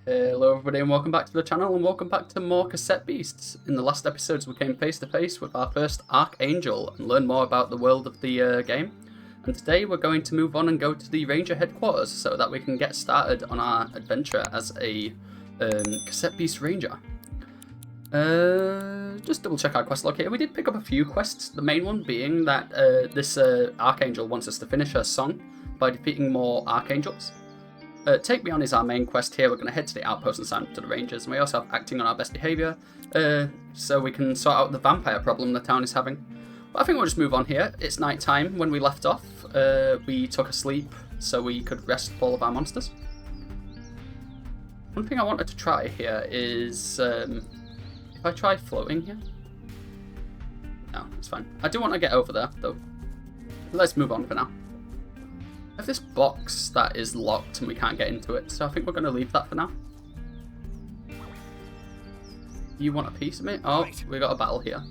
Hello everybody and welcome back to the channel and welcome back to more Cassette Beasts. In the last episodes we came face to face with our first Archangel and learn more about the world of the game. And today we're going to move on and go to the Ranger headquarters so that we can get started on our adventure as a Cassette Beast Ranger. Just double check our quest log here. We did pick up a few quests, the main one being that this Archangel wants us to finish her song by defeating more Archangels. Take Me On is our main quest here. We're going to head to the outpost and sign up to the Rangers. And we also have acting on our best behaviour, so we can sort out the vampire problem the town is having. But I think we'll just move on here. It's night time. When we left off, we took a sleep so we could rest all of our monsters. One thing I wanted to try here is, if I try floating here? No, it's fine. I do want to get over there, though. Let's move on for now. I have this box that is locked and we can't get into it, so I think we're going to leave that for now. You want a piece of me? Oh, we got a battle here.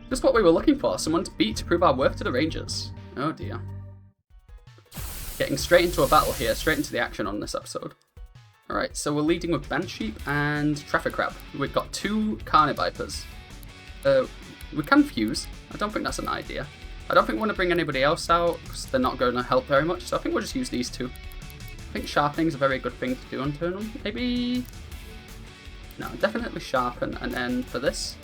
Just what we were looking for, someone to beat to prove our worth to the Rangers. Oh dear. Getting straight into a battle here, straight into the action on this episode. Alright, so we're leading with Banshee and Traffic Crab. We've got two Carnivipers. We can fuse. I don't think that's an idea. I don't think we want to bring anybody else out, because they're not going to help very much, so I think we'll just use these two. I think sharpening is a very good thing to do on turn one. Maybe... No, definitely sharpen, and then for this...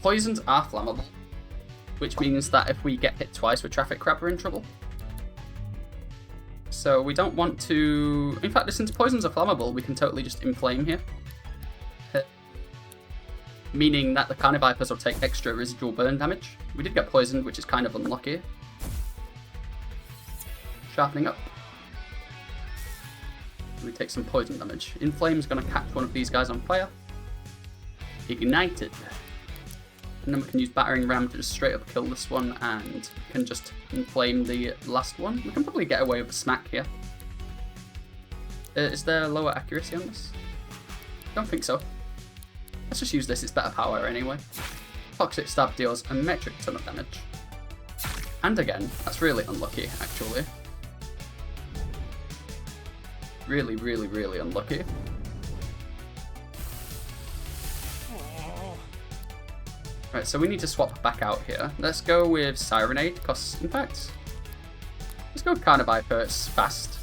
Poisons are flammable, which means that if we get hit twice with Traffic Crab, we're in trouble. So we don't want to... In fact, since poisons are flammable, we can totally just inflame here. Meaning that the Carnivipers will take extra residual burn damage. We did get poisoned, which is kind of unlucky. Sharpening up. We take some poison damage. Inflame's going to catch one of these guys on fire. Ignited. And then we can use Battering Ram to just straight up kill this one, and can just inflame the last one. We can probably get away with a smack here. Is there lower accuracy on this? I don't think so. Let's just use this, it's better power anyway. Toxic Stab deals a metric ton of damage. And again, that's really unlucky, actually. Really, really, really unlucky. Right, so we need to swap back out here. Let's go with Sirenade, because, in fact, let's go with Carniviper, it's fast.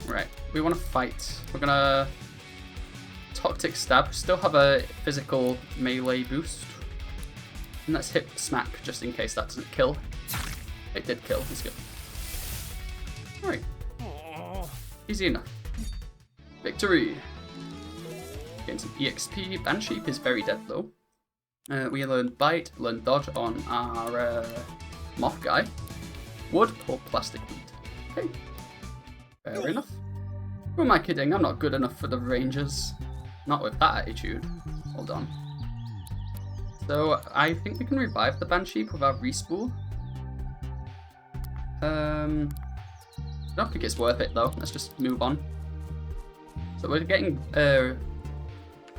Right, we want to fight. We're gonna... Toxic Stab, still have a physical melee boost. And let's hit Smack just in case that doesn't kill. It did kill, it's good. Alright. Easy enough. Victory! Getting some EXP. Banshee is very dead though. We learned Bite, learned Dodge on our Moth guy. Wood or plastic wood. Okay. Fair enough. Who am I kidding? I'm not good enough for the Rangers. Not with that attitude. Hold on. So, I think we can revive the Banshee with our respool. I don't think it's worth it though. Let's just move on. So we're getting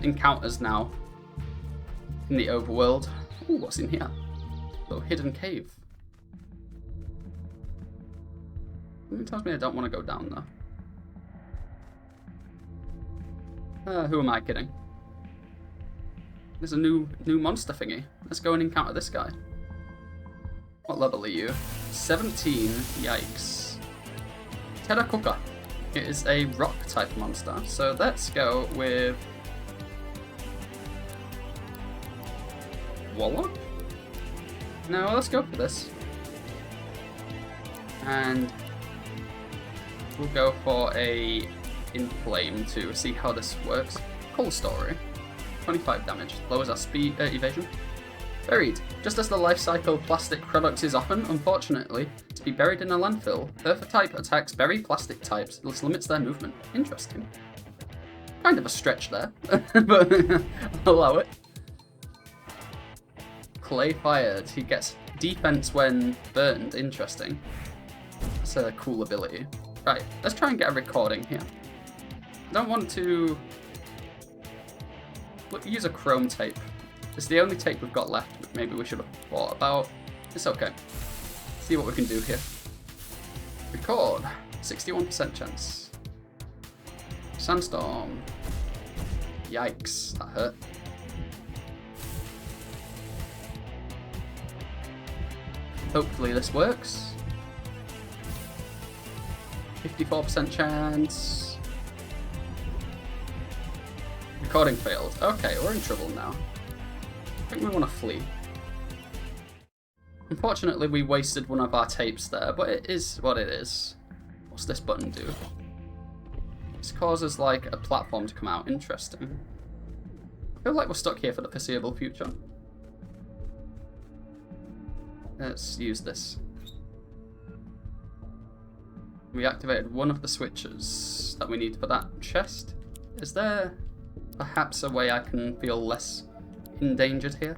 encounters now in the overworld. Ooh, what's in here? Little hidden cave. Something tells me I don't want to go down there. Who am I kidding? There's a new monster thingy. Let's go and encounter this guy. What level are you? 17. Yikes. Terakuka. It is a rock type monster. So let's go with... Warlock? No, let's go for this. And we'll go for a... Inflame to see how this works. Cool story. 25 damage. Lowers our speed evasion. Buried. Just as the life cycle plastic product is often, unfortunately, to be buried in a landfill, Earth type attacks bury plastic types. This limits their movement. Interesting. Kind of a stretch there, but I'll allow it. Clay fired. He gets defense when burned. Interesting. That's a cool ability. Right, let's try and get a recording here. I don't want to use a chrome tape. It's the only tape we've got left, which maybe we should have thought about. It's okay. See what we can do here. Record. 61% chance. Sandstorm. Yikes, that hurt. Hopefully this works. 54% chance. Recording failed. Okay, we're in trouble now. I think we want to flee. Unfortunately, we wasted one of our tapes there, but it is what it is. What's this button do? This causes like a platform to come out. Interesting. I feel like we're stuck here for the foreseeable future. Let's use this. We activated one of the switches that we need for that chest. Is there perhaps a way I can feel less endangered here?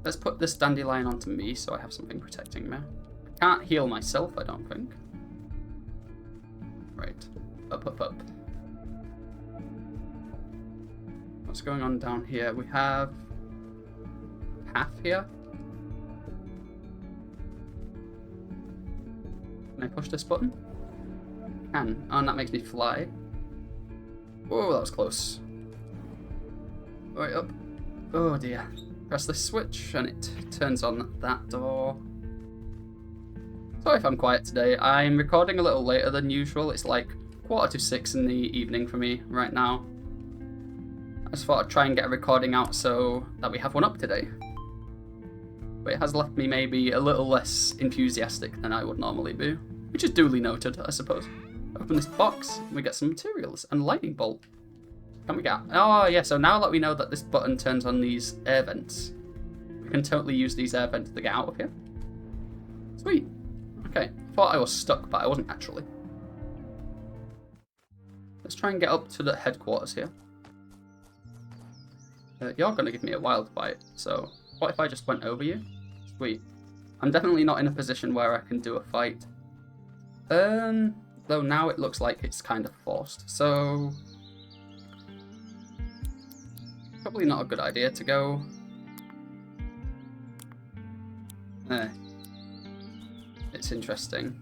Let's put this dandelion onto me so I have something protecting me. I can't heal myself, I don't think. Right. Up, up, up. What's going on down here? We have path here. Can I push this button? Can. Oh, and that makes me fly. Whoa, that was close. Right up. Oh dear. Press this switch and it turns on that door. Sorry if I'm quiet today. I'm recording a little later than usual. It's like 5:45 in the evening for me right now. I just thought I'd try and get a recording out so that we have one up today. But it has left me maybe a little less enthusiastic than I would normally be. Which is duly noted, I suppose. Open this box and we get some materials and a lightning bolt. Can we get... Oh yeah, so now that we know that this button turns on these air vents, we can totally use these air vents to get out of here. Sweet. Okay, I thought I was stuck, but I wasn't actually. Let's try and get up to the headquarters here. You're going to give me a wild bite, so what if I just went over you? Sweet. I'm definitely not in a position where I can do a fight. Though now it looks like it's kind of forced, so... Probably not a good idea to go... It's interesting.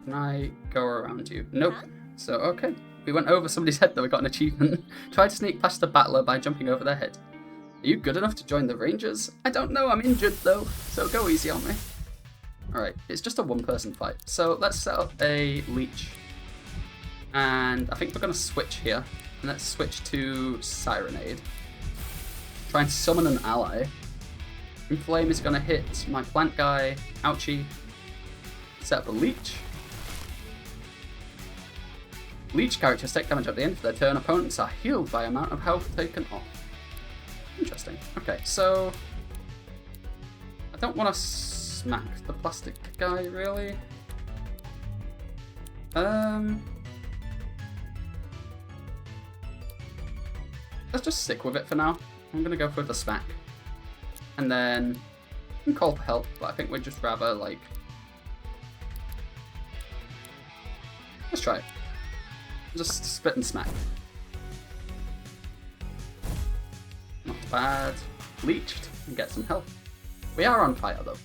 Can I go around you? Nope. So, okay. We went over somebody's head though, we got an achievement. Try to sneak past a battler by jumping over their head. Are you good enough to join the Rangers? I don't know, I'm injured though, so go easy on me. Alright, it's just a one-person fight. So let's set up a leech. And I think we're going to switch here. And let's switch to Sirenade. Try and summon an ally. Inflame is going to hit my plant guy. Ouchie. Set up a leech. Leech characters take damage at the end of their turn. Opponents are healed by amount of health taken off. Interesting. Okay, so... I don't want to smack the plastic guy, really. Let's just stick with it for now. I'm going to go for the smack. And then I can call for help, but I think we'd just rather, like... Let's try it. Just spit and smack. Not bad. Leeched and get some health. We are on fire though.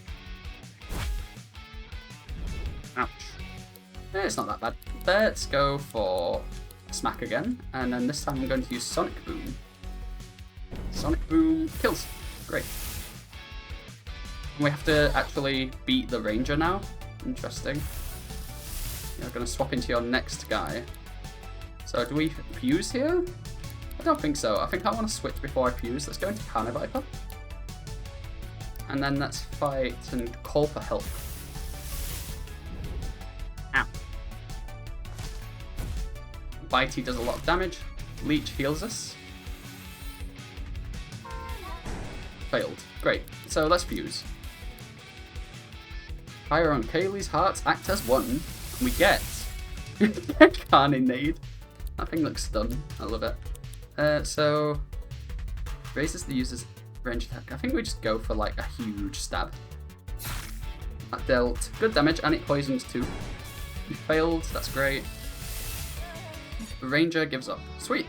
Ouch. Yeah, it's not that bad. Let's go for smack again, and then this time I'm going to use Sonic Boom. Sonic Boom kills. Great. And we have to actually beat the Ranger now. Interesting. You're going to swap into your next guy. So do we fuse here? I don't think so. I think I want to switch before I fuse. Let's go into Carniviper. And then let's fight and call for help. Ow. Bitey does a lot of damage. Leech heals us. Failed. Great. So let's fuse. Fire on Kaylee's hearts, act as one. And we get Carninade. That thing looks stunned. I love it. So raises the user's range attack. I think we just go for like a huge stab. That dealt good damage and it poisons too. We failed. That's great. The Ranger gives up. Sweet.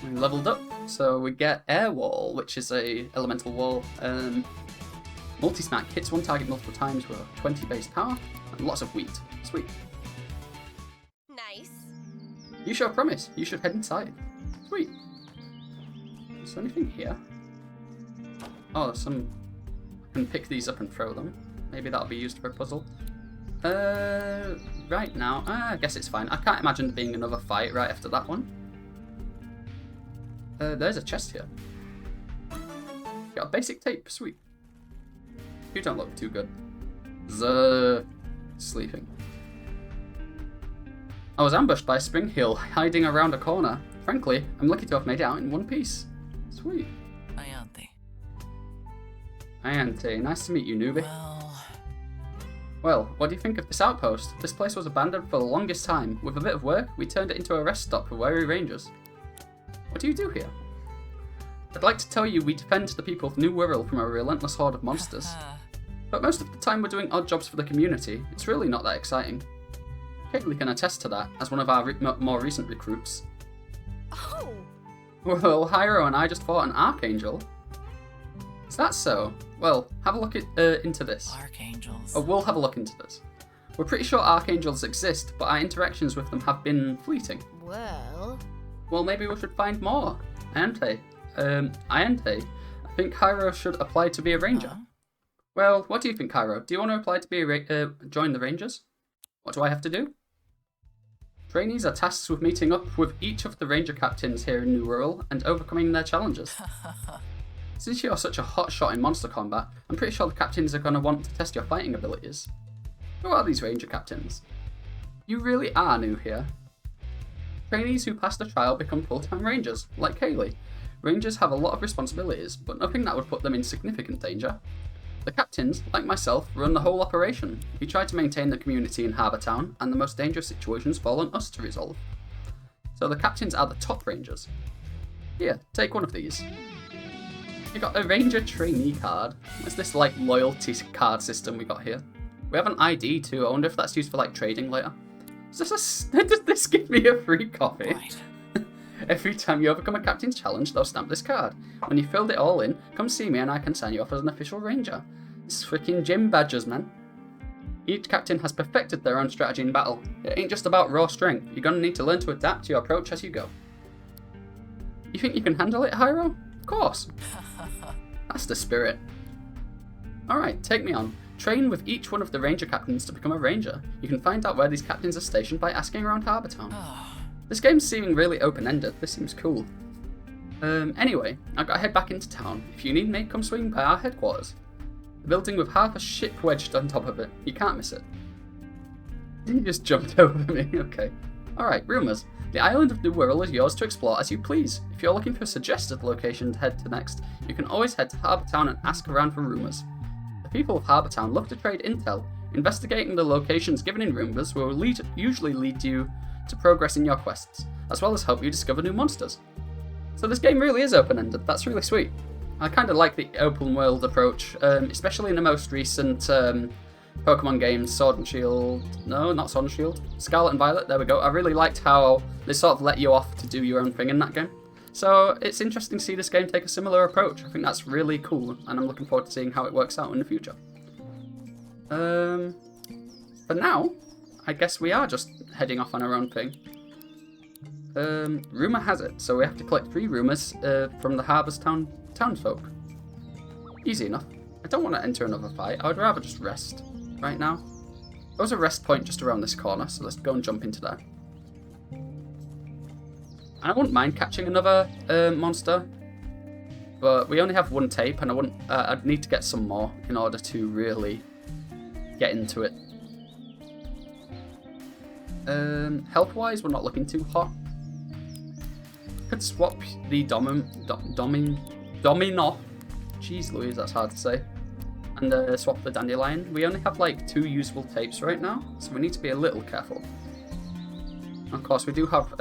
We leveled up, so we get Air Wall, which is a elemental wall. Multi-snack hits one target multiple times with a 20 base power, and lots of wheat. Sweet. Nice. You show promise. You should head inside. Sweet. Is there anything here? Oh, there's some... I can pick these up and throw them. Maybe that'll be used for a puzzle. Right now, I guess it's fine. I can't imagine there being another fight right after that one. There's a chest here. Got a basic tape. Sweet. You don't look too good. Sleeping. I was ambushed by a spring heel hiding around a corner. Frankly, I'm lucky to have made it out in one piece. Sweet. Ayante, nice to meet you, newbie. Well, what do you think of this outpost? This place was abandoned for the longest time. With a bit of work, we turned it into a rest stop for weary rangers. What do you do here? I'd like to tell you we defend the people of New Wirral from a relentless horde of monsters. But most of the time we're doing odd jobs for the community. It's really not that exciting. Kaylee can attest to that, as one of our more recent recruits. Oh! Well, Hyro and I just fought an Archangel. Is that so? Well, have a look into this. Archangels. Oh, we'll have a look into this. We're pretty sure Archangels exist, but our interactions with them have been fleeting. Well, maybe we should find more. Ayante. I think Hyro should apply to be a ranger. Well, what do you think, Hyro? Do you want to apply to be join the Rangers? What do I have to do? Trainees are tasked with meeting up with each of the ranger captains here in New Wirral and overcoming their challenges. Since you're such a hot shot in monster combat, I'm pretty sure the captains are going to want to test your fighting abilities. Who are these ranger captains? You really are new here. Trainees who pass the trial become full-time rangers, like Kaylee. Rangers have a lot of responsibilities, but nothing that would put them in significant danger. The captains, like myself, run the whole operation. We try to maintain the community in Harbour Town, and the most dangerous situations fall on us to resolve. So the captains are the top rangers. Here, take one of these. You got a ranger trainee card. What's this like loyalty card system we got here? We have an ID too. I wonder if that's used for like trading later. Does this give me a free copy? Right. Every time you overcome a captain's challenge, they'll stamp this card. When you've filled it all in, come see me and I can sign you off as an official ranger. It's freaking gym badges, man. Each captain has perfected their own strategy in battle. It ain't just about raw strength. You're gonna need to learn to adapt to your approach as you go. You think you can handle it, Hyro? Of course. That's the spirit. Alright, take me on. Train with each one of the ranger captains to become a ranger. You can find out where these captains are stationed by asking around Harbour Town. This game's seeming really open-ended. This seems cool. Anyway, I've got to head back into town. If you need me, come swing by our headquarters. The building with half a ship wedged on top of it. You can't miss it. He just jumped over me. Okay. Alright, rumours. The island of New Wirral is yours to explore as you please. If you're looking for a suggested location to head to next, you can always head to Harbour Town and ask around for rumours. The people of Harbour Town love to trade intel. Investigating the locations given in rumours will usually lead you to progress in your quests, as well as help you discover new monsters. So this game really is open-ended. That's really sweet. I kind of like the open world approach, especially in the most recent Pokemon games, Sword and Shield. No, not Sword and Shield. Scarlet and Violet, there we go. I really liked how they sort of let you off to do your own thing in that game. So it's interesting to see this game take a similar approach. I think that's really cool, and I'm looking forward to seeing how it works out in the future. For now, I guess we are just heading off on our own thing. Rumour has it, so we have to collect 3 rumours from the Harbour's townsfolk. Easy enough. I don't want to enter another fight. I would rather just rest right now. There was a rest point just around this corner, so let's go and jump into that. And I wouldn't mind catching another monster, but we only have 1 tape, and I'd need to get some more in order to really get into it. Health-wise, we're not looking too hot. Could swap the Domino. Jeez Louise, that's hard to say. And swap the Dandelion. We only have like 2 useful tapes right now, so we need to be a little careful. Of course, we do have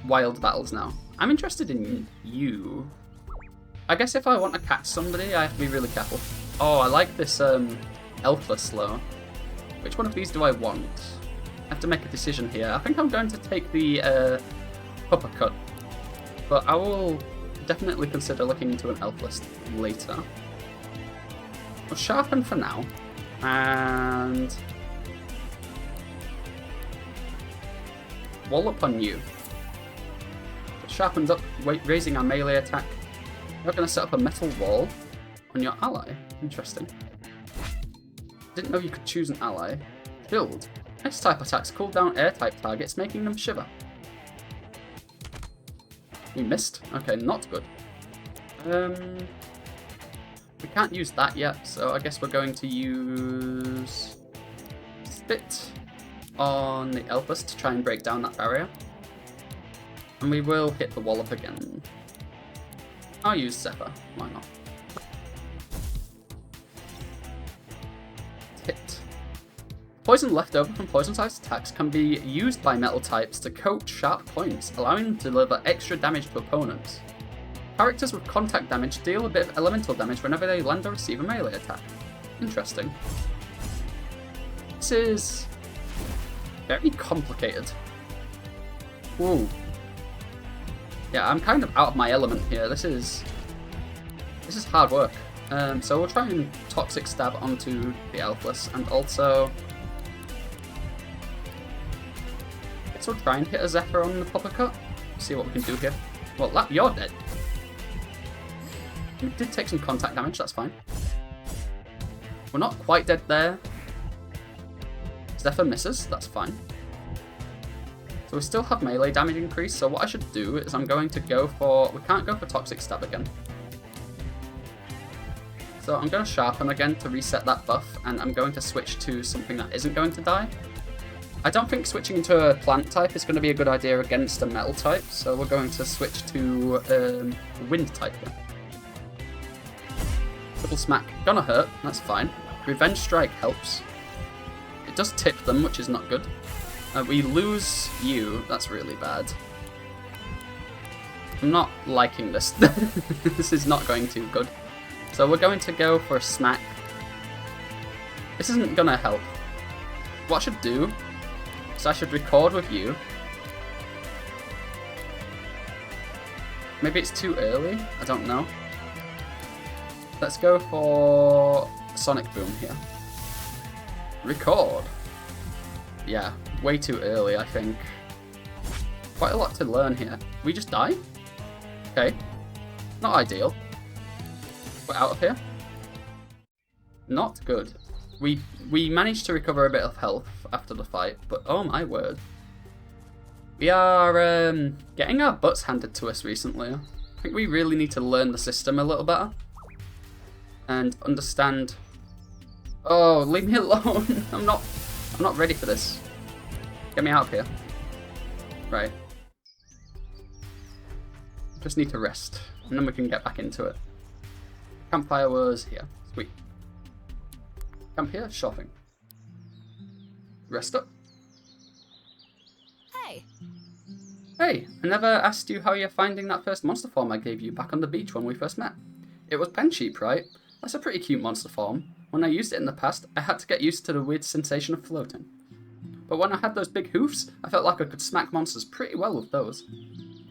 wild battles now. I'm interested in you. I guess if I want to catch somebody, I have to be really careful. Oh, I like this Elfless Slow. Which one of these do I want? I have to make a decision here. I think I'm going to take the uppercut, but I will definitely consider looking into an Elfless later. We'll sharpen for now. And wallop on you. It sharpens up, raising our melee attack. We're going to set up a metal wall on your ally. Interesting. Didn't know you could choose an ally. Killed. S-type attacks cool down air-type targets, making them shiver. We missed. Okay, not good. We can't use that yet, so I guess we're going to use Spit on the Elpis to try and break down that barrier. And we will hit the wall up again. I'll use Zephyr, why not? Hit. Poison left over from poison-sized attacks can be used by metal types to coat sharp points, allowing them to deliver extra damage to opponents. Characters with contact damage deal a bit of elemental damage whenever they land or receive a melee attack. Interesting. This is very complicated. Ooh. Yeah, I'm kind of out of my element here. This is hard work. So we'll try and Toxic Stab onto the Elfless, and also I guess we'll try and hit a Zephyr on the Popper Cut. See what we can do here. Well, you're dead. We did take some contact damage, that's fine. We're not quite dead there. Zephyr misses, that's fine. So we still have melee damage increase, so what I should do is I'm going to go for... We can't go for Toxic Stab again. So I'm going to Sharpen again to reset that buff, and I'm going to switch to something that isn't going to die. I don't think switching into a plant type is going to be a good idea against a metal type, so we're going to switch to a wind type here. Double Smack, gonna hurt, that's fine. Revenge Strike helps. It does tip them, which is not good. We lose you, that's really bad. I'm not liking this. This is not going too good. So we're going to go for a Smack. This isn't gonna help. What I should do is I should record with you. Maybe it's too early, I don't know. Let's go for Sonic Boom here. Record. Yeah, way too early, I think. Quite a lot to learn here. We just die? Okay. Not ideal. We're out of here. Not good. We managed to recover a bit of health after the fight, but oh my word. We are getting our butts handed to us recently. I think we really need to learn the system a little better. And understand... Oh, leave me alone. I'm not ready for this. Get me out of here. Right. Just need to rest, and then we can get back into it. Campfire was here. Sweet. Camp here, shopping. Rest up. Hey. Hey, I never asked you how you're finding that first monster form I gave you back on the beach when we first met. It was pen sheep, right? That's a pretty cute monster form. When I used it in the past, I had to get used to the weird sensation of floating. But when I had those big hoofs, I felt like I could smack monsters pretty well with those.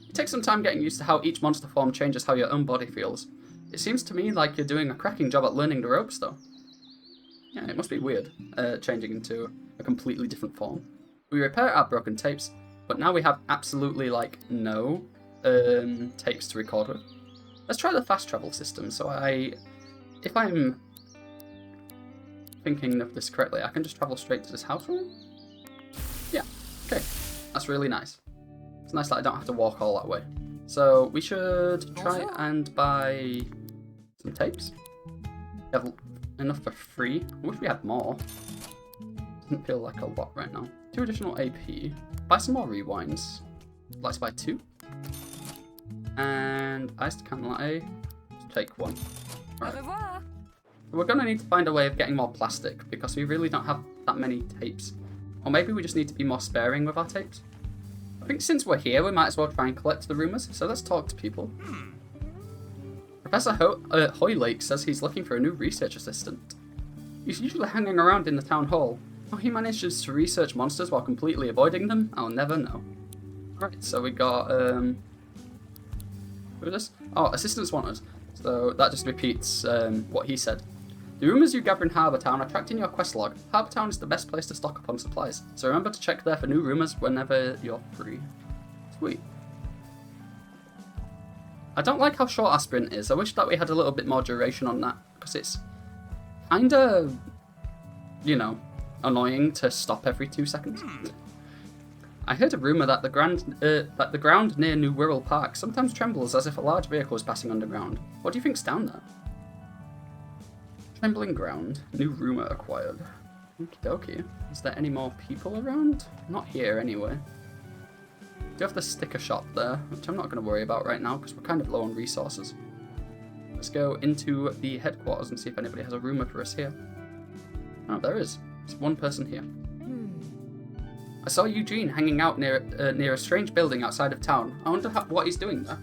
It takes some time getting used to how each monster form changes how your own body feels. It seems to me like you're doing a cracking job at learning the ropes, though. Yeah, it must be weird, changing into a completely different form. We repaired our broken tapes, but now we have absolutely, like, no tapes to record with. Let's try the fast travel system, so if I'm thinking of this correctly, I can just travel straight to this house room? Yeah, okay, that's really nice. It's nice that I don't have to walk all that way. So we should try and buy some tapes. We have enough for free. I wish we had more. Doesn't feel like a lot right now. 2 additional AP. Buy some more rewinds. Let's buy 2. And iced can latte. Let's take 1. Right. We're going to need to find a way of getting more plastic because we really don't have that many tapes. Or maybe we just need to be more sparing with our tapes. I think since we're here, we might as well try and collect the rumours, so let's talk to people. Professor Hoylake says he's looking for a new research assistant. He's usually hanging around in the town hall. How he manages to research monsters while completely avoiding them, I'll never know. Right, so we got, who is this? Oh, assistants want us. So that just repeats what he said. The rumours you gather in Harbour Town are tracked in your quest log. Harbour Town is the best place to stock up on supplies, so remember to check there for new rumours whenever you're free. Sweet. I don't like how short our sprint is. I wish that we had a little bit more duration on that, because it's kinda, you know, annoying to stop every 2 seconds. I heard a rumour that the ground near New Wirral Park sometimes trembles as if a large vehicle is passing underground. What do you think's down there? Trembling ground. New rumour acquired. Okie dokie. Is there any more people around? Not here, anyway. Do have the sticker shop there, which I'm not going to worry about right now because we're kind of low on resources. Let's go into the headquarters and see if anybody has a rumour for us here. Oh, there is. There's one person here. I saw Eugene hanging out near a strange building outside of town. I wonder what he's doing there.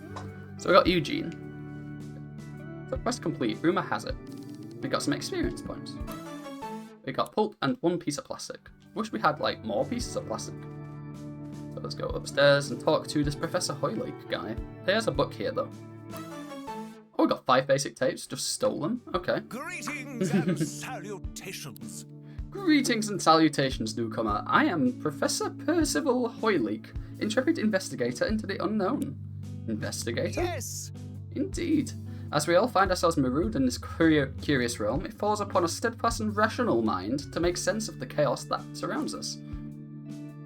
So we got Eugene. So quest complete. Rumour has it. We got some experience points. We got pulp and 1 piece of plastic. Wish we had like more pieces of plastic. So let's go upstairs and talk to this Professor Hoylake guy. There's a book here though. Oh, we got 5 basic tapes. Just stole them. Okay. Greetings and salutations. Greetings and salutations, newcomer. I am Professor Percival Hoylake, intrepid investigator into the unknown. Investigator? Yes. Indeed. As we all find ourselves marooned in this curious realm, it falls upon a steadfast and rational mind to make sense of the chaos that surrounds us.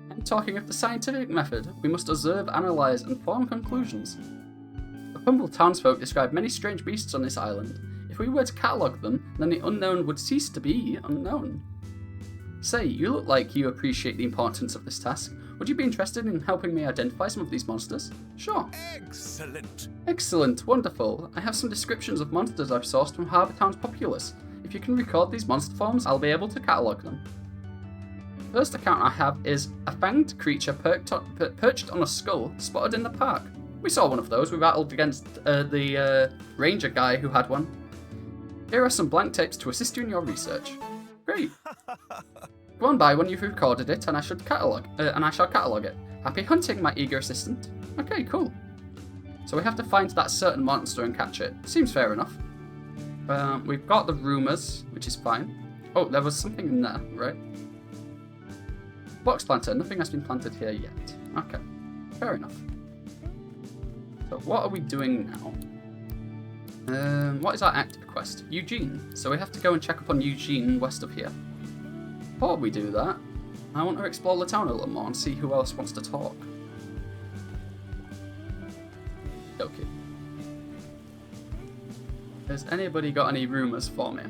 I'm talking of the scientific method. We must observe, analyse, and form conclusions. The humble townsfolk describe many strange beasts on this island. If we were to catalogue them, then the unknown would cease to be unknown. Say, you look like you appreciate the importance of this task. Would you be interested in helping me identify some of these monsters? Sure. Excellent. Excellent, wonderful. I have some descriptions of monsters I've sourced from Harbour Town's populace. If you can record these monster forms, I'll be able to catalogue them. The first account I have is a fanged creature perched on a skull spotted in the park. We saw one of those. We battled against the ranger guy who had one. Here are some blank tapes to assist you in your research. Great. Go on by when you've recorded it, and I shall catalogue it. Happy hunting, my eager assistant. Okay, cool. So we have to find that certain monster and catch it. Seems fair enough. We've got the rumours, which is fine. Oh, there was something in there, right? Box planter. Nothing has been planted here yet. Okay, fair enough. So what are we doing now? What is our active quest? Eugene. So we have to go and check up on Eugene west of here. Before we do that, I want to explore the town a little more and see who else wants to talk. Okay. Has anybody got any rumours for me?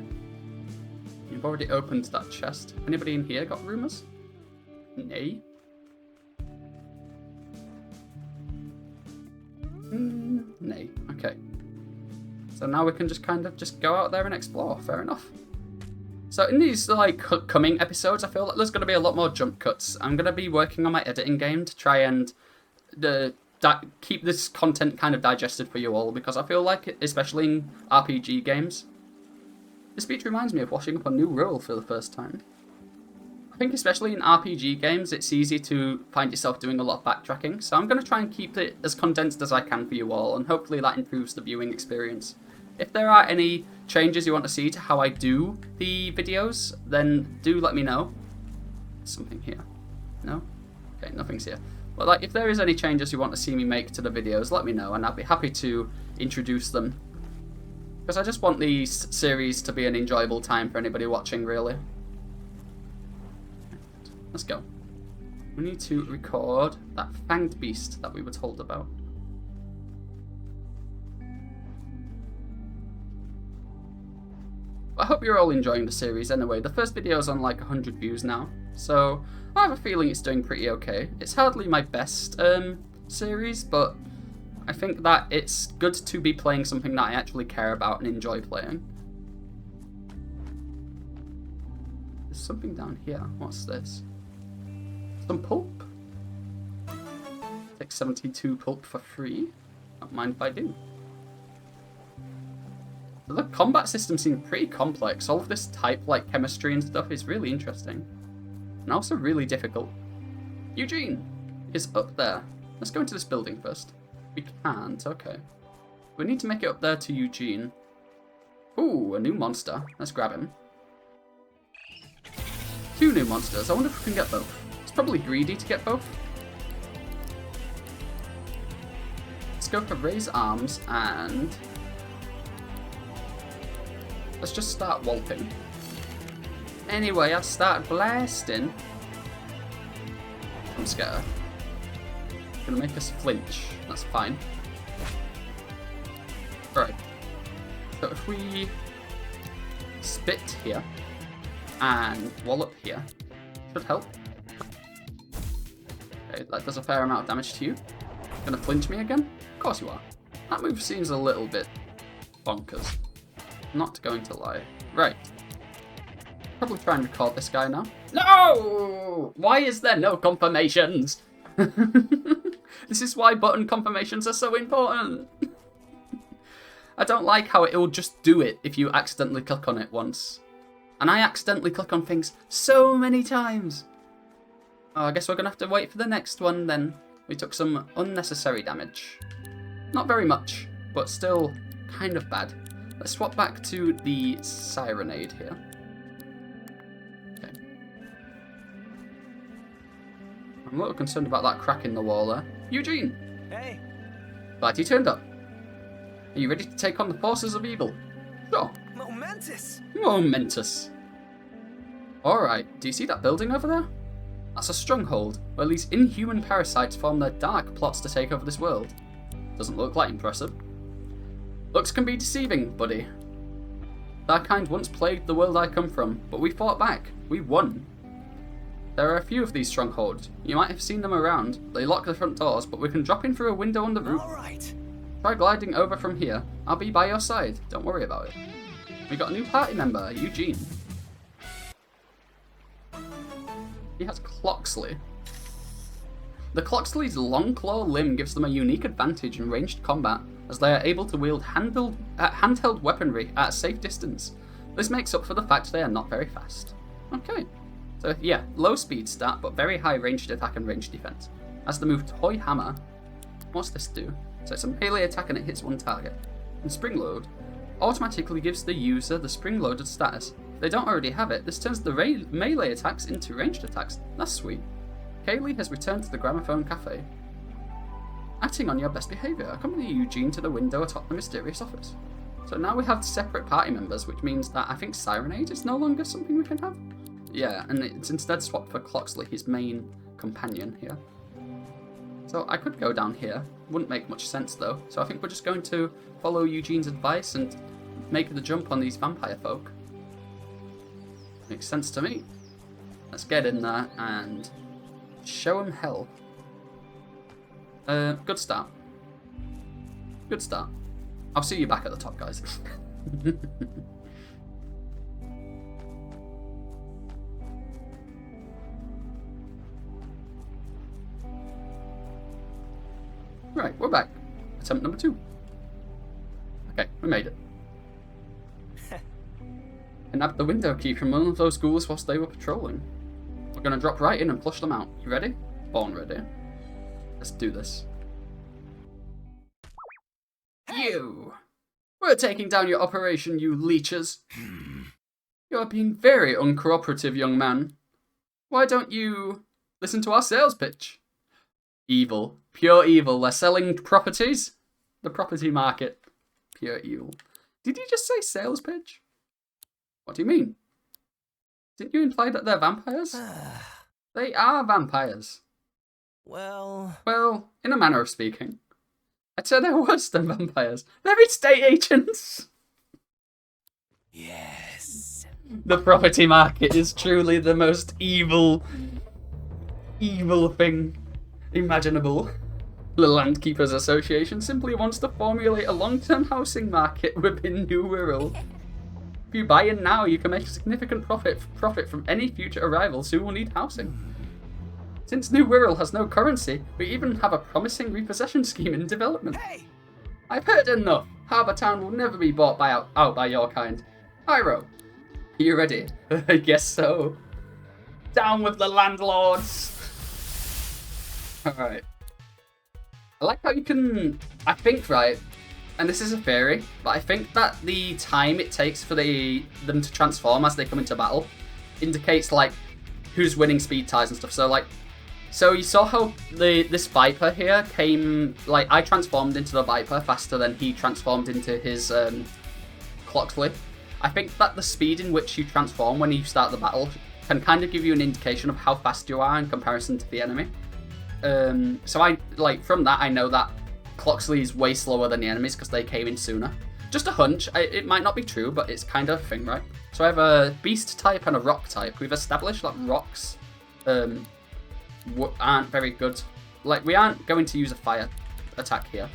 You've already opened that chest. Anybody in here got rumours? Nay. Nay. Okay. So now we can just kind of just go out there and explore. Fair enough. So in these like coming episodes, I feel like there's going to be a lot more jump cuts. I'm going to be working on my editing game to try and keep this content kind of digested for you all, because I feel like, especially in RPG games, this speech reminds me of washing up a New Wirral for the first time. I think especially in RPG games, it's easy to find yourself doing a lot of backtracking, so I'm going to try and keep it as condensed as I can for you all, and hopefully that improves the viewing experience. If there are any changes you want to see to how I do the videos, then do let me know. There's something here. No? Okay, nothing's here. But like, if there is any changes you want to see me make to the videos, let me know, and I'll be happy to introduce them. Because I just want the series to be an enjoyable time for anybody watching, really. Let's go. We need to record that fanged beast that we were told about. I hope you're all enjoying the series anyway. The first video is on like 100 views now, so I have a feeling it's doing pretty okay. It's hardly my best series, but I think that it's good to be playing something that I actually care about and enjoy playing. There's something down here. What's this? Some pulp. Take 72 pulp for free. Don't mind if I do. The combat system seems pretty complex. All of this type like chemistry and stuff is really interesting. And also really difficult. Eugene is up there. Let's go into this building first. We can't, okay. We need to make it up there to Eugene. Ooh, a new monster. Let's grab him. 2 new monsters. I wonder if we can get both. It's probably greedy to get both. Let's go for raise arms and let's just start walping. Anyway, I've started blasting. I'm scared. Gonna make us flinch. That's fine. Alright. So if we spit here and wallop here, should help. Okay, that does a fair amount of damage to you. Gonna flinch me again? Of course you are. That move seems a little bit bonkers. Not going to lie. Right. Probably try and record this guy now. No! Why is there no confirmations? This is why button confirmations are so important. I don't like how it will just do it if you accidentally click on it once. And I accidentally click on things so many times. Oh, I guess we're going to have to wait for the next one then. We took some unnecessary damage. Not very much, but still kind of bad. Let's swap back to the Sirenade here. Okay. I'm a little concerned about that crack in the wall there. Eugene! Hey! Glad you turned up. Are you ready to take on the forces of evil? Sure. Momentous! Momentous. Alright, do you see that building over there? That's a stronghold, where these inhuman parasites form their dark plots to take over this world. Doesn't look like impressive. Looks can be deceiving, buddy. That kind once plagued the world I come from, but we fought back. We won. There are a few of these strongholds. You might have seen them around. They lock the front doors, but we can drop in through a window on the roof. Alright. Try gliding over from here. I'll be by your side. Don't worry about it. We got a new party member, Eugene. He has Cloxley. The Cloxley's long claw limb gives them a unique advantage in ranged combat, as they are able to wield handheld weaponry at a safe distance. This makes up for the fact they are not very fast. Okay. So yeah, low speed stat, but very high ranged attack and ranged defense. Has the move Toy Hammer. What's this do? So it's a melee attack and it hits one target. And Spring Load automatically gives the user the spring loaded status. If they don't already have it, this turns the melee attacks into ranged attacks. That's sweet. Kaylee has returned to the Gramophone Cafe. Acting on your best behaviour, accompany Eugene to the window atop the mysterious office. So now we have separate party members, which means that I think Sirenade is no longer something we can have. Yeah, and it's instead swapped for Cloxley, his main companion here. So I could go down here. Wouldn't make much sense though. So I think we're just going to follow Eugene's advice and make the jump on these vampire folk. Makes sense to me. Let's get in there and show him hell. Good start. Good start. I'll see you back at the top, guys. Right, we're back. Attempt number 2. Okay, we made it. I nabbed the window key from one of those ghouls whilst they were patrolling. We're gonna drop right in and flush them out. You ready? Born ready. Let's do this. You! We're taking down your operation, you leeches. You are being very uncooperative, young man. Why don't you listen to our sales pitch? Evil. Pure evil. They're selling properties? The property market. Pure evil. Did you just say sales pitch? What do you mean? Didn't you imply that they're vampires? They are vampires. Well, in a manner of speaking. I'd say they're worse than vampires. They're estate agents. yes. The property market is truly the most evil thing imaginable. The Landkeepers Association simply wants to formulate a long-term housing market within New Wirral. If you buy in now, you can make a significant profit from any future arrivals who will need housing. Since New Wirral has no currency, we even have a promising repossession scheme in development. Hey! I've heard enough. Harbour Town will never be bought out by your kind. Pyro, are you ready? I guess so. Down with the landlords! Alright. I like how you can, I think, right, and this is a theory, but I think that the time it takes for them to transform as they come into battle indicates like who's winning speed ties and stuff. So you saw how this Viper here came, like I transformed into the Viper faster than he transformed into his Cloxley. I think that the speed in which you transform when you start the battle can kind of give you an indication of how fast you are in comparison to the enemy. So from that I know that Cloxley is way slower than the enemies because they came in sooner. Just a hunch. It might not be true, but it's kind of a thing, right? So I have a beast type and a rock type. We've established that rocks aren't very good. Like, we aren't going to use a fire attack here.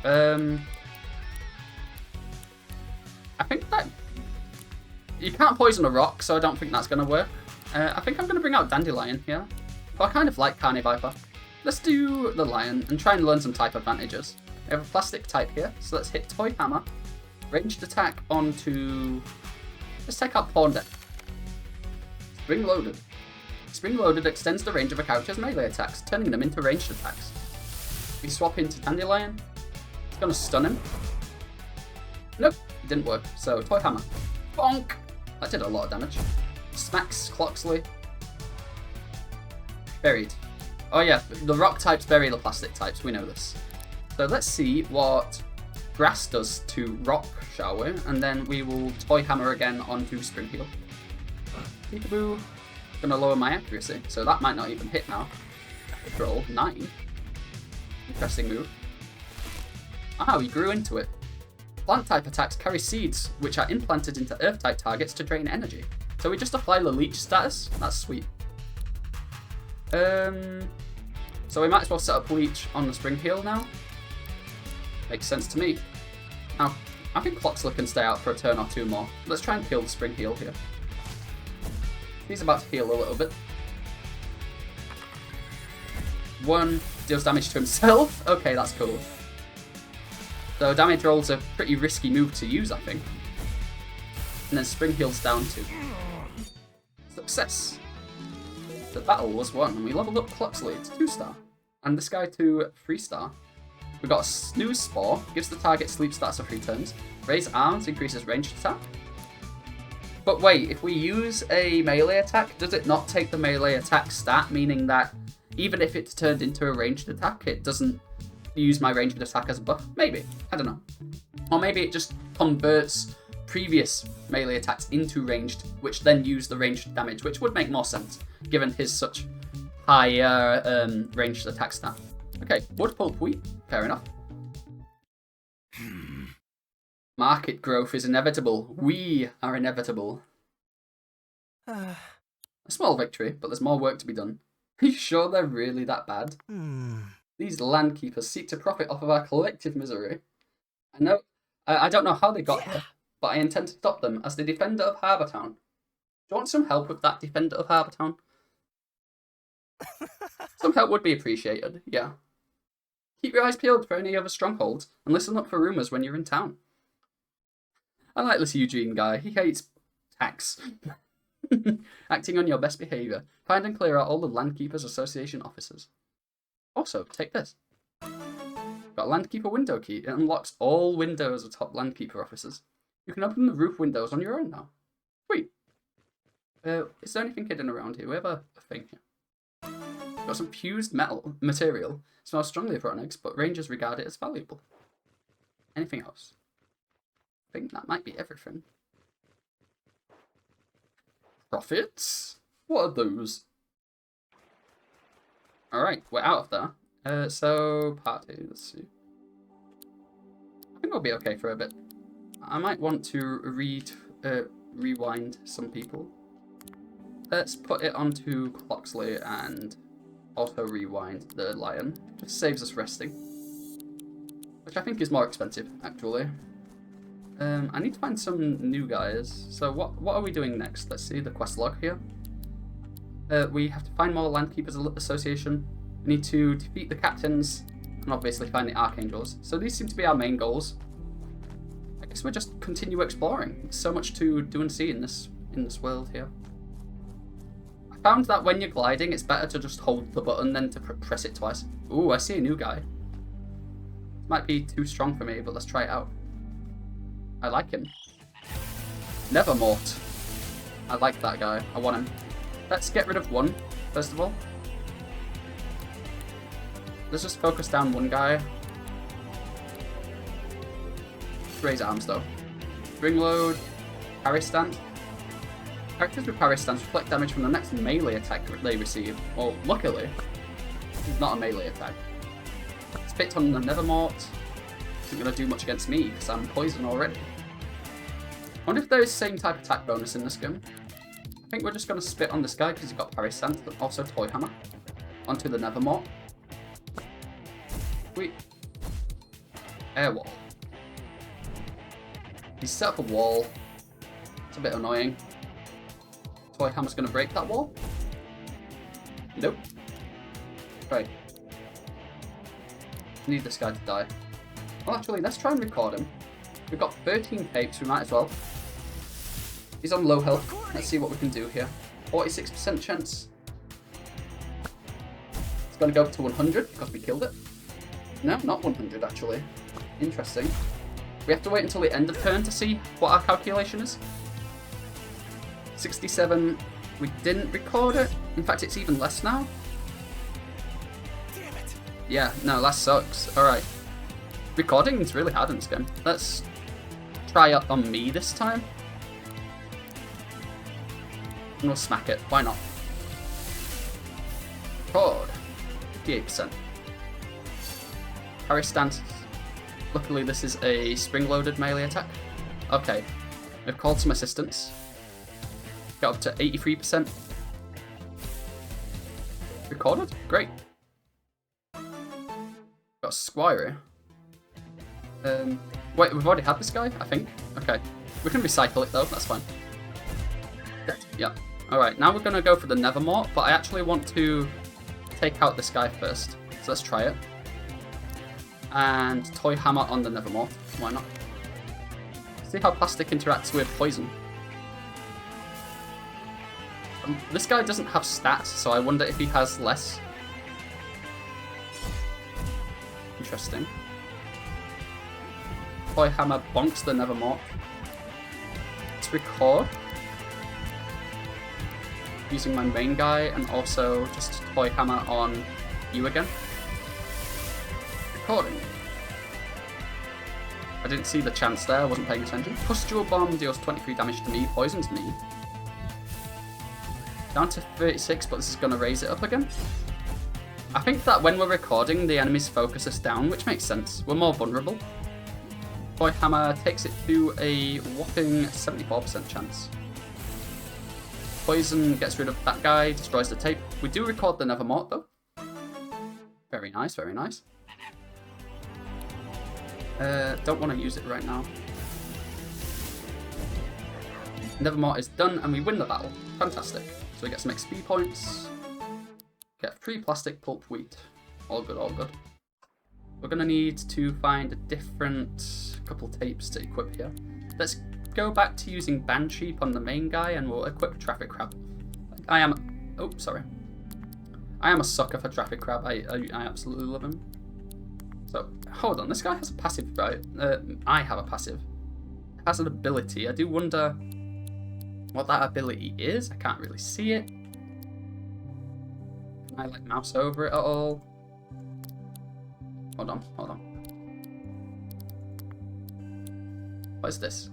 I think that you can't poison a rock, so I don't think that's going to work. I think I'm going to bring out Dandelion here. But I kind of like Carny Viper. Let's do the Lion and try and learn some type advantages. We have a plastic type here, so let's hit Toy Hammer. Ranged attack onto... Let's take out Pawn Deck. Spring Loaded. Spring Loaded extends the range of a character's melee attacks, turning them into ranged attacks. We swap into Dandelion. It's going to stun him. Nope, it didn't work. So, Toy Hammer. Bonk! That did a lot of damage. Smacks Cloxley. Buried. Oh yeah, the rock types bury the plastic types, we know this. So let's see what grass does to rock, shall we? And then we will Toy Hammer again onto Spring Heal. Peekaboo. Gonna lower my accuracy, so that might not even hit now. Roll 9. Interesting move. Ah, we grew into it. Plant type attacks carry seeds, which are implanted into earth type targets to drain energy. So we just apply the leech status. That's sweet. So we might as well set up leech on the Spring Heal now. Makes sense to me. Now, I think Cloxley can stay out for a turn or two more. Let's try and kill the Spring Heal here. He's about to heal a little bit. 1 deals damage to himself. Okay, that's cool. So damage roll's a pretty risky move to use, I think. And then Spring Heal's down 2. Success! The battle was won, and we leveled up Cloxley to 2-star. And this guy to 3-star. We got a Snooze Spore, gives the target sleep stats for 3 turns. Raise Arms increases ranged attack. But wait, if we use a melee attack, does it not take the melee attack stat, meaning that even if it's turned into a ranged attack, it doesn't use my ranged attack as a buff? Maybe. I don't know. Or maybe it just converts previous melee attacks into ranged, which then use the ranged damage, which would make more sense, given his such high ranged attack stat. Okay, wood pulp wheat. Fair enough. Market growth is inevitable. We are inevitable. A small victory, but there's more work to be done. Are you sure they're really that bad? These landkeepers seek to profit off of our collective misery. I don't know how they got here, but I intend to stop them as the defender of Harbour Town. Do you want some help with that, defender of Harbour Town? Some help would be appreciated, yeah. Keep your eyes peeled for any other strongholds, and listen up for rumours when you're in town. I like this Eugene guy. He hates tax. Acting on your best behaviour. Find and clear out all the Landkeepers Association officers. Also, take this. Got a Landkeeper window key. It unlocks all windows atop Landkeeper offices. You can open the roof windows on your own now. Sweet. Is there anything hidden around here? We have a thing here. Got some fused material. Smells strongly of rotten eggs, but rangers regard it as valuable. Anything else? I think that might be everything. Profits? What are those? Alright, we're out of there. So, party, let's see. I think we'll be okay for a bit. I might want to rewind some people. Let's put it onto Cloxley and also rewind the Lion. Just saves us resting. Which I think is more expensive, actually. I need to find some new guys. So what are we doing next? Let's see the quest log here. We have to find more Landkeepers Association. We need to defeat the captains and obviously find the archangels. So these seem to be our main goals. I guess we'll just continue exploring. There's so much to do and see in this world here. I found that when you're gliding, it's better to just hold the button than to press it twice. Ooh, I see a new guy. Might be too strong for me, but let's try it out. I like him. Nevermort. I like that guy. I want him. Let's get rid of one, first of all. Let's just focus down one guy. Raise arms, though. Ring load. Parry stand. Characters with parry stands reflect damage from the next melee attack they receive. Well, luckily, it's not a melee attack. It's picked on the Nevermort. Isn't going to do much against me because I'm poisoned already. I wonder if there is the same type of attack bonus in this gun. I think we're just going to spit on this guy because he's got parry stand, but also Toy Hammer. Onto the Nevermort. Wait. Air wall. He's set up a wall. It's a bit annoying. Toy Hammer's going to break that wall. Nope. Right. Need this guy to die. Well, actually, let's try and record him. We've got 13 tapes, we might as well. He's on low health. Let's see what we can do here. 46% chance. It's going to go up to 100 because we killed it. No, not 100 actually. Interesting. We have to wait until the end of turn to see what our calculation is. 67, we didn't record it. In fact, it's even less now. Damn it. Yeah, no, that sucks. Alright. Recording is really hard in this game. Let's try it on me this time. And we'll smack it. Why not? Record. 58%. Parry stance. Luckily, this is a spring-loaded melee attack. Okay. We've called some assistance. Got up to 83%. Recorded? Great. Got Squire. Wait, we've already had this guy, I think. Okay. We can recycle it though, that's fine. Yeah. Alright, now we're going to go for the Nevermort, but I actually want to take out this guy first. So let's try it. And Toy Hammer on the Nevermort. Why not? See how plastic interacts with poison. This guy doesn't have stats, so I wonder if he has less. Interesting. Toy Hammer bonks the Nevermort. Let's record. Using my main guy and also just Toy Hammer on you again. Recording. I didn't see the chance there, I wasn't paying attention. Pustule Bomb deals 23 damage to me, poisons me. Down to 36, but this is going to raise it up again. I think that when we're recording, the enemies focus us down, which makes sense. We're more vulnerable. Toy Hammer takes it to a whopping 74% chance. Poison gets rid of that guy, destroys the tape. We do record the Nevermort though. Very nice, very nice. Don't want to use it right now. Nevermort is done and we win the battle. Fantastic. So we get some XP points. Get 3 plastic pulp wheat. All good, all good. We're going to need to find a different couple tapes to equip here. Let's go back to using Band Sheep on the main guy and we'll equip Traffic Crab. I am... Oh, sorry. I am a sucker for Traffic Crab. I absolutely love him. So, hold on. This guy has a passive, right? I have a passive. It has an ability. I do wonder what that ability is. I can't really see it. Can I, like, mouse over it at all? Hold on, hold on. What is this?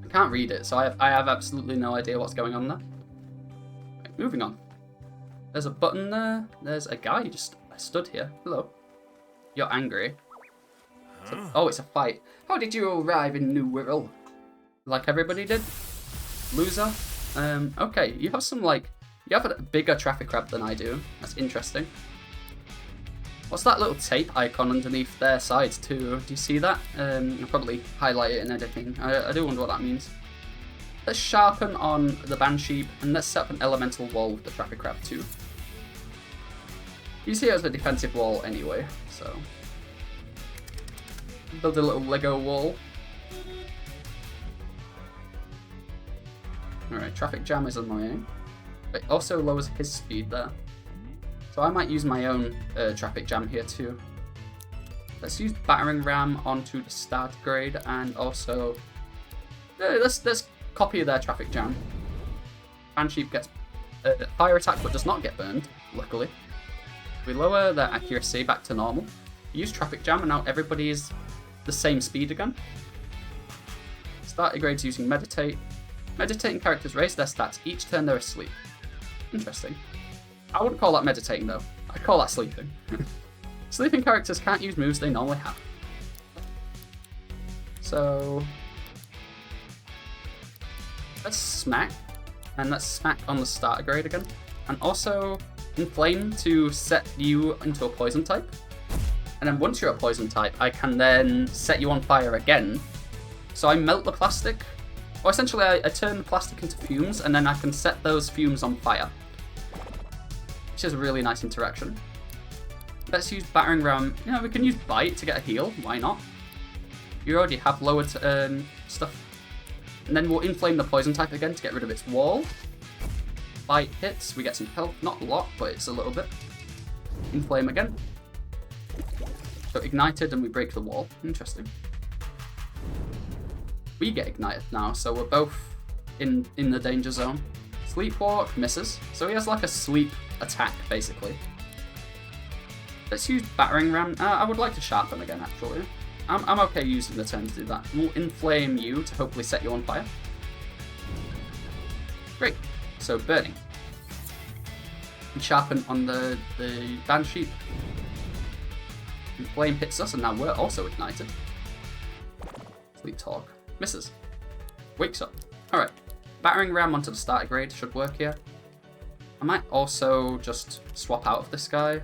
I can't read it, so I have absolutely no idea what's going on there. Right, moving on. There's a button there. There's a guy just stood here. Hello. You're angry. Oh, it's a fight. How did you arrive in New Wirral? Like everybody did? Loser? Okay, you have some, like... You have a bigger Traffic Crab than I do. That's interesting. What's that little tape icon underneath their sides too? Do you see that? I'll probably highlight it in editing. I do wonder what that means. Let's sharpen on the Band Sheep and let's set up an elemental wall with the Traffic Crab too. You see it as a defensive wall anyway, so... Build a little Lego wall. Alright, Traffic Jam is annoying. But it also lowers his speed there. So I might use my own Traffic Jam here too. Let's use Battering Ram onto the start grade, and also let's copy their traffic jam. Banshee gets fire attack but does not get burned, luckily. We lower their accuracy back to normal. Use traffic jam, and now everybody is the same speed again. Starter grades using meditate. Meditating characters raise their stats each turn they're asleep. Interesting. I wouldn't call that meditating though. I'd call that sleeping. Sleeping characters can't use moves they normally have. So let's smack, and let's smack on the starter grade again. And also inflame to set you into a poison type. And then once you're a poison type, I can then set you on fire again. So I melt the plastic, or essentially I turn the plastic into fumes, and then I can set those fumes on fire. Which is a really nice interaction. Let's use Battering Ram. You know, we can use Bite to get a heal, why not? You already have lower stuff. And then we'll inflame the poison type again to get rid of its wall. Bite hits, we get some health, not a lot, but it's a little bit. Inflame again. So ignited and we break the wall. Interesting. We get ignited now, so we're both in the danger zone. Sleepwalk misses, so he has like a sleep attack basically. Let's use Battering Ram. I would like to sharpen again actually. I'm okay using the turn to do that. We'll inflame you to hopefully set you on fire. Great. So burning. And sharpen on the Banshee. Flame hits us, and now we're also ignited. Sleep Talk. Misses. Wakes up. Alright. Battering Ram onto the starter grade should work here. I might also just swap out of this guy.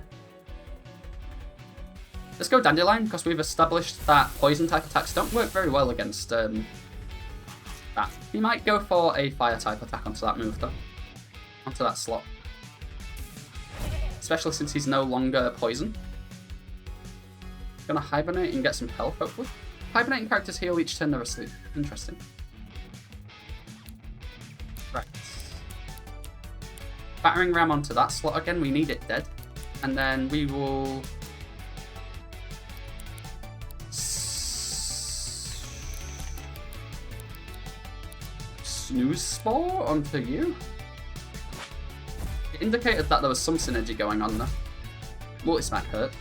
Let's go Dandelion, because we've established that poison type attacks don't work very well against that. We might go for a fire type attack onto that move though. Onto that slot. Especially since he's no longer poison. Gonna hibernate and get some health, hopefully. Hibernating characters heal each turn they're asleep. Interesting. Right. Battering Ram onto that slot again. We need it dead. And then we will... Snooze Spore onto you? It indicated that there was some synergy going on there. Multi-smack hurt.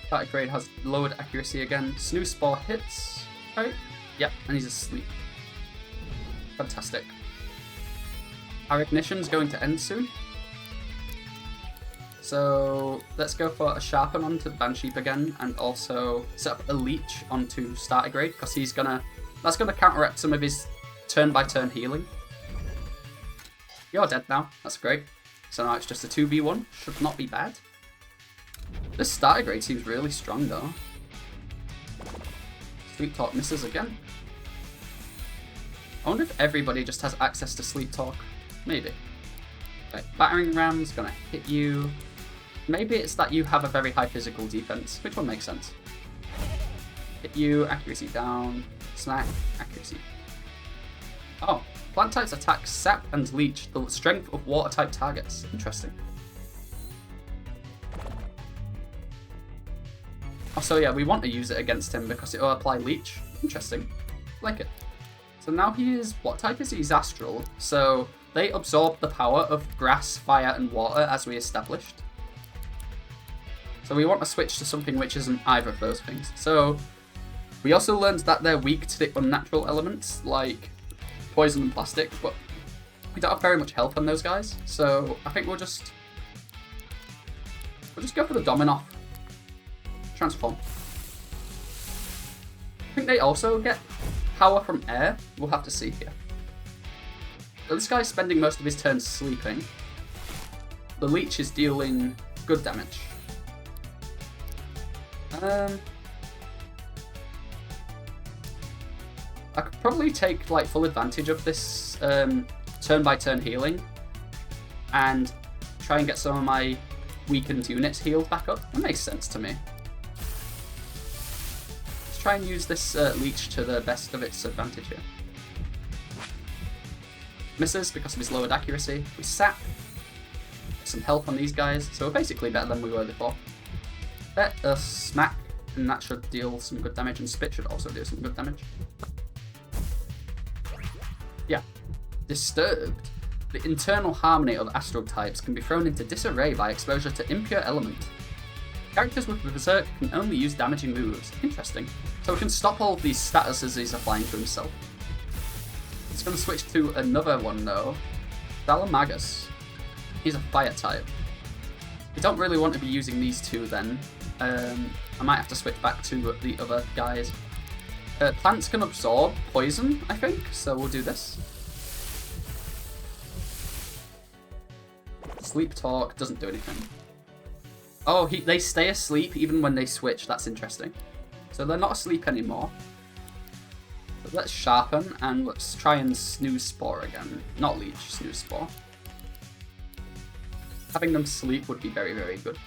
Starter grade has lowered accuracy again. Snooze Spore hits, right? Yep, and he's asleep. Fantastic. Our ignition's going to end soon. So let's go for a sharpen onto Banshee again, and also set up a leech onto starter grade, because that's gonna counteract some of his turn-by-turn healing. You're dead now, that's great. So now it's just a 2v1, should not be bad. This starter grade seems really strong though. Sleep Talk misses again. I wonder if everybody just has access to Sleep Talk. Maybe. Okay, Battering Ram's gonna hit you. Maybe it's that you have a very high physical defense, which one makes sense. Hit you, accuracy down, smack, accuracy. Oh, plant types attack sap and leech the strength of water type targets. Interesting. Oh, so yeah, we want to use it against him because it will apply leech. Interesting. Like it. So now he is, what type is he? He's astral. So they absorb the power of grass, fire, and water as we established. So we want to switch to something which isn't either of those things. So we also learned that they're weak to the unnatural elements like poison and plastic, but we don't have very much health on those guys. So I think we'll just go for the Dominoff. Transform. I think they also get power from air. We'll have to see here. So this guy's spending most of his turn sleeping. The leech is dealing good damage. I could probably take like full advantage of this turn-by-turn healing and try and get some of my weakened units healed back up. That makes sense to me. Let's try and use this leech to the best of its advantage here. Misses because of his lowered accuracy. We sap. Get some health on these guys, so we're basically better than we were before. Let us smack, and that should deal some good damage, and spit should also do some good damage. Yeah. Disturbed. The internal harmony of astral types can be thrown into disarray by exposure to impure element. Characters with Berserk can only use damaging moves. Interesting. So we can stop all of these statuses he's applying to himself. It's going to switch to another one though. Salamagus. He's a fire type. We don't really want to be using these two then. I might have to switch back to the other guys. Plants can absorb poison, I think, so we'll do this. Sleep Talk doesn't do anything. Oh, they stay asleep even when they switch. That's interesting. So they're not asleep anymore. But let's Sharpen and let's try and Snooze Spore again. Not Leech, Snooze Spore. Having them sleep would be very, very good.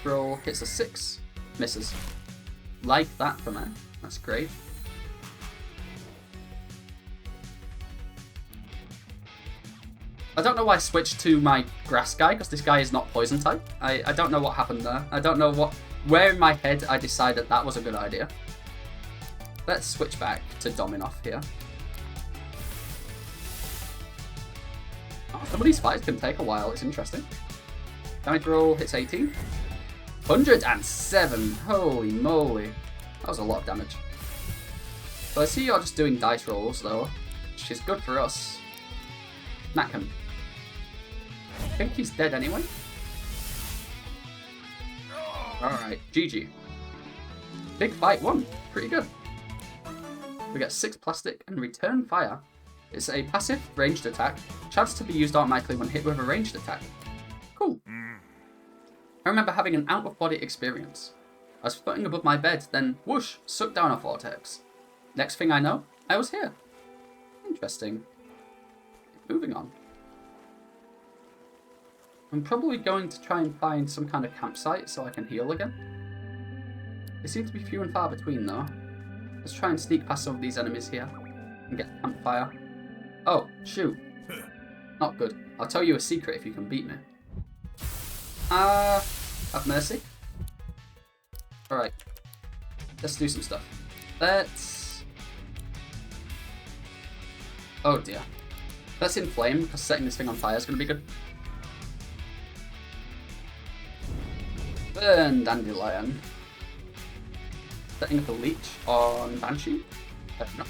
Roll hits a 6. Misses. Like that for me. That's great. I don't know why I switched to my grass guy, because this guy is not poison type. I don't know what happened there. I don't know where in my head I decided that was a good idea. Let's switch back to Dominoff here. Oh, some of these fights can take a while, it's interesting. Damage roll hits 18. 107! Holy moly. That was a lot of damage. So I see you're just doing dice rolls though, which is good for us. Smack him. I think he's dead anyway. Alright, GG. Big fight won. Pretty good. We get 6 plastic and return fire. It's a passive ranged attack. Chance to be used automatically when hit with a ranged attack. Cool. I remember having an out-of-body experience. I was floating above my bed, then whoosh, sucked down a vortex. Next thing I know, I was here. Interesting. Moving on. I'm probably going to try and find some kind of campsite so I can heal again. They seem to be few and far between though. Let's try and sneak past some of these enemies here and get campfire. Oh, shoot. Not good. I'll tell you a secret if you can beat me. Have mercy. Alright. Let's do some stuff. Let's... Oh dear. Let's inflame, because setting this thing on fire is going to be good. Burn Dandelion. Setting up a leech on Banshee. No.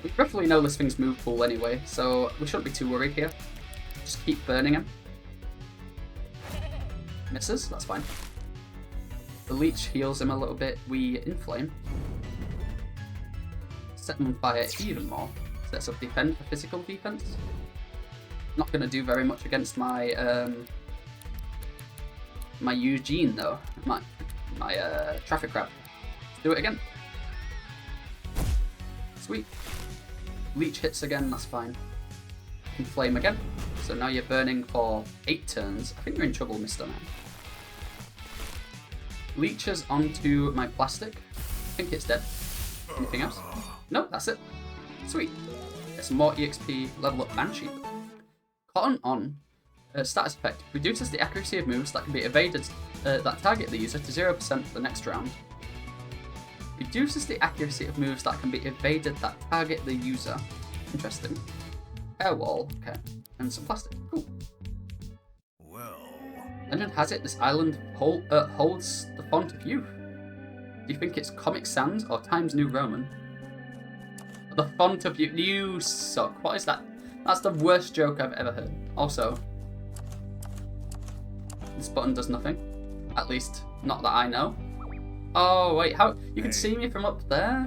We roughly know this thing's move pool anyway, so we shouldn't be too worried here. Just keep burning him. Misses, that's fine. The leech heals him a little bit. We inflame. Set him on fire even more. Sets up defend for physical defense. Not going to do very much against my my Eugene though. My traffic crab. Let's do it again. Sweet. Leech hits again, that's fine. Inflame again. So now you're burning for 8 turns. I think you're in trouble, Mr. Man. Leeches onto my plastic. I think it's dead. Anything else? No, that's it. Sweet. Get some more EXP, level up Banshee. Cotton on. Status effect. Reduces the accuracy of moves that can be evaded that target the user to 0% for the next round. Reduces the accuracy of moves that can be evaded that target the user. Interesting. Air wall. Okay. And some plastic. Cool. Well. Legend has it this island holds the font of youth. Do you think it's Comic Sans or Times New Roman? The font of youth. You suck. What is that? That's the worst joke I've ever heard. Also, this button does nothing. At least, not that I know. Oh, wait, how? You can see me from up there?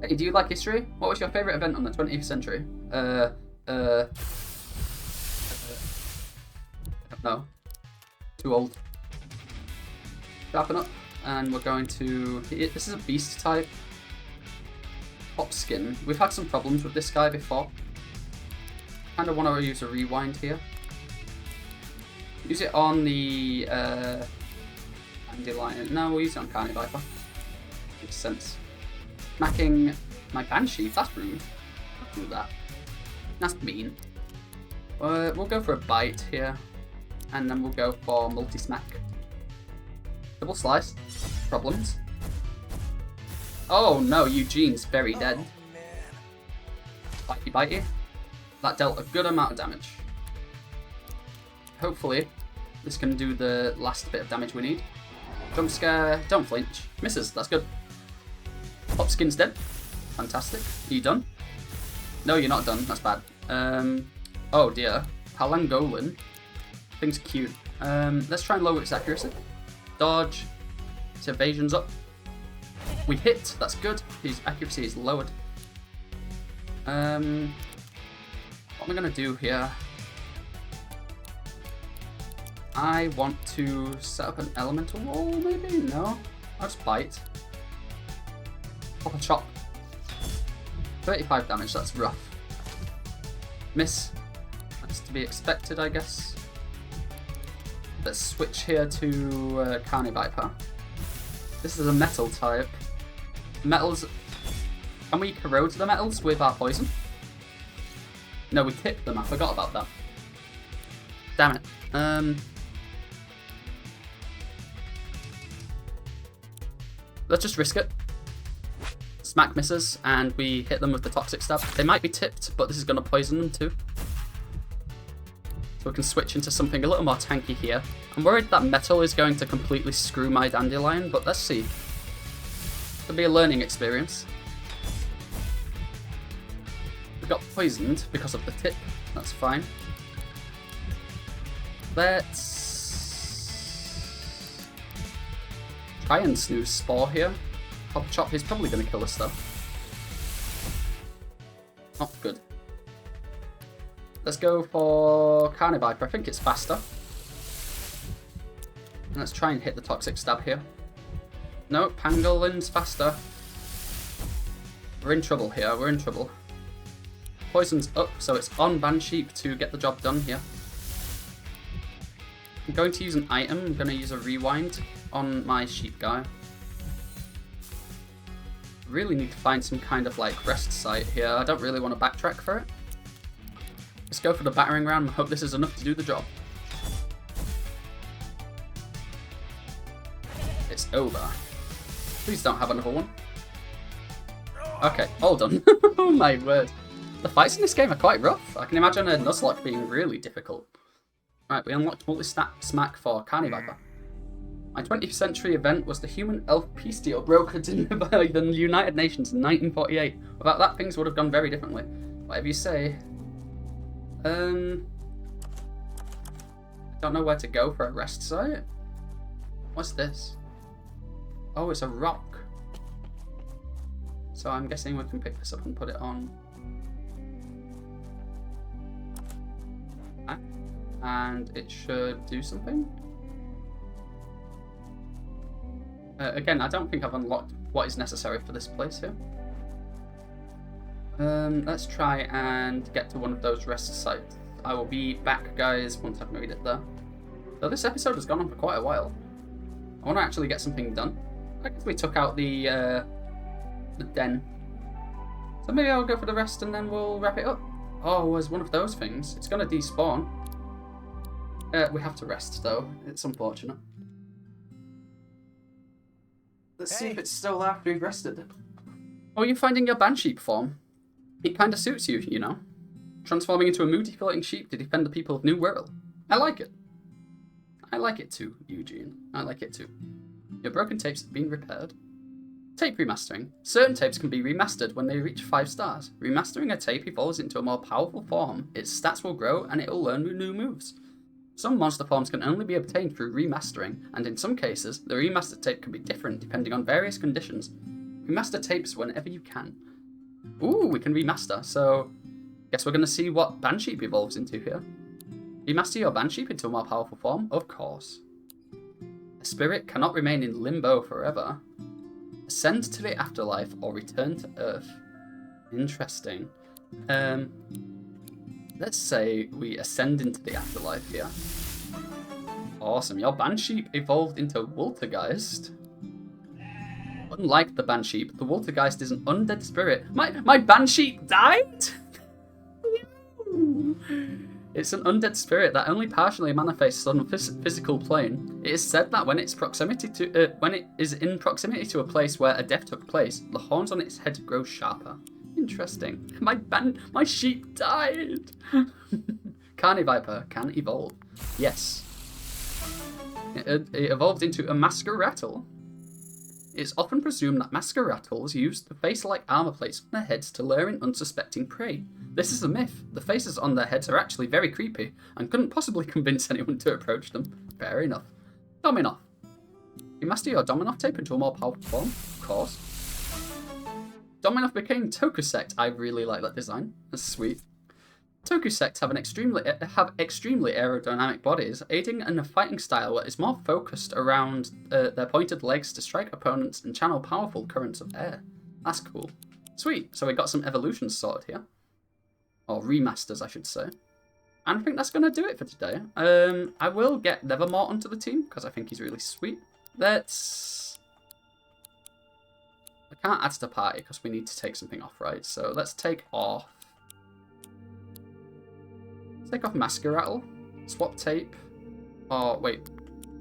Hey, do you like history? What was your favourite event on the 20th century? I don't know. Too old. Sharpen up, and we're going to... This is a beast type. Pop skin. We've had some problems with this guy before. Kind of want to use a rewind here. Use it on the Dandelion. No, we'll use it on Carny Viper. Makes sense. Smacking my Banshee. That's rude. Don't do that. That's mean. We'll go for a bite here. and then we'll go for multi-smack. Double slice. Problems. Oh no, Eugene's very dead. Bitey bitey. That dealt a good amount of damage. Hopefully, this can do the last bit of damage we need. Jump scare, don't flinch. Misses, that's good. Hopskin's dead. Fantastic. Are you done? No, you're not done, that's bad. Oh dear. Palangolin. Thing's cute. Let's try and lower its accuracy. Dodge. Its evasion's up. We hit, that's good. His accuracy is lowered. What am I gonna do here? I want to set up an elemental wall, maybe? No? I'll just bite. Pop a chop. 35 damage, that's rough. Miss. That's to be expected, I guess. Let's switch here to Carni Viper. This is a metal type. Metals. Can we corrode the metals with our poison? No, we tip them. I forgot about that. Damn it. Let's just risk it. Smack misses, and we hit them with the toxic stab. They might be tipped, but this is going to poison them too. So we can switch into something a little more tanky here. I'm worried that metal is going to completely screw my dandelion, but let's see. It'll be a learning experience. We got poisoned because of the tip. That's fine. Let's try and snooze Spore here. Pop Chop is probably going to kill us though. Not good. Let's go for Carni Viper. I think it's faster. And let's try and hit the toxic stab here. No, Pangolin's faster. We're in trouble here. We're in trouble. Poison's up, so it's on Bansheep to get the job done here. I'm going to use an item. I'm going to use a rewind on my sheep guy. Really need to find some kind of like rest site here. I don't really want to backtrack for it. Let's go for the battering ram. I hope this is enough to do the job. It's over. Please don't have another one. Okay, all done. Oh my word. The fights in this game are quite rough. I can imagine a Nuzlocke being really difficult. Right, we unlocked multi-smack for Carni Viper. My 20th century event was the human elf peace deal brokered by the United Nations in 1948. Without that, things would have gone very differently. Whatever you say. I don't know where to go for a rest site. What's this? Oh, it's a rock. So I'm guessing we can pick this up and put it on. And it should do something. Again, I don't think I've unlocked what is necessary for this place here. Let's try and get to one of those rest sites. I will be back, guys, once I've made it there. So this episode has gone on for quite a while. I want to actually get something done. I guess we took out the den. So maybe I'll go for the rest and then we'll wrap it up. Oh, it was one of those things. It's going to despawn. We have to rest, though. It's unfortunate. Let's see if it's still there after we've rested. Oh, you're finding your Bansheep form. It kind of suits you, you know. Transforming into a moody floating sheep to defend the people of New World. I like it. I like it too, Eugene. I like it too. Your broken tapes have been repaired. Tape remastering. Certain tapes can be remastered when they reach 5 stars. Remastering a tape evolves into a more powerful form. Its stats will grow and it will learn new moves. Some monster forms can only be obtained through remastering, and in some cases, the remastered tape can be different depending on various conditions. Remaster tapes whenever you can. Ooh, we can remaster, so guess we're going to see what Bansheep evolves into here. Remaster your Bansheep into a more powerful form? Of course. A spirit cannot remain in limbo forever. Ascend to the afterlife or return to Earth. Interesting. Let's say we ascend into the afterlife here. Awesome. Your Bansheep evolved into Woltergeist. Unlike the Bansheep, the Woltergeist is an undead spirit. My Bansheep died? It's an undead spirit that only partially manifests on a physical plane. It is said that when it is in proximity to a place where a death took place, the horns on its head grow sharper. Interesting. My sheep died. Carniviper can evolve. Yes. It evolved into a Masquerattle. It's often presumed that Masquerattles use the face-like armor plates on their heads to lure in unsuspecting prey. This is a myth. The faces on their heads are actually very creepy and couldn't possibly convince anyone to approach them. Fair enough. Dominoff. You master your Dominoff tape into a more powerful form? Of course. Dominoff became Tokusect. I really like that design. That's sweet. Tokusect have extremely aerodynamic bodies, aiding in a fighting style that is more focused around their pointed legs to strike opponents and channel powerful currents of air. That's cool. Sweet. So we got some evolutions sorted here. Or remasters, I should say. And I think that's going to do it for today. I will get Nevermore onto the team, because I think he's really sweet. I can't add to the party, because we need to take something off, right? So let's take off... Take off Masquerattle, swap tape, or wait,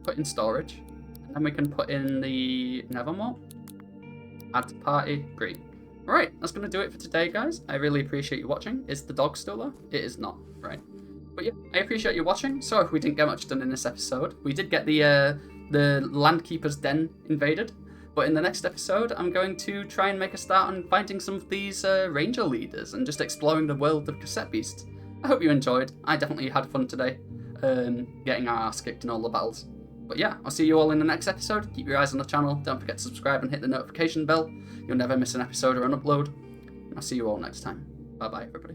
put in storage, and then we can put in the Nevermore, add to party, great. Alright, that's going to do it for today, guys. I really appreciate you watching. Is the dog still there? It is not, right. But yeah, I appreciate you watching. Sorry if we didn't get much done in this episode. We did get the Landkeeper's Den invaded, but in the next episode, I'm going to try and make a start on finding some of these Ranger leaders and just exploring the world of Cassette Beasts. I hope you enjoyed. I definitely had fun today, getting our ass kicked in all the battles. But yeah, I'll see you all in the next episode. Keep your eyes on the channel. Don't forget to subscribe and hit the notification bell. You'll never miss an episode or an upload. And I'll see you all next time. Bye bye, everybody.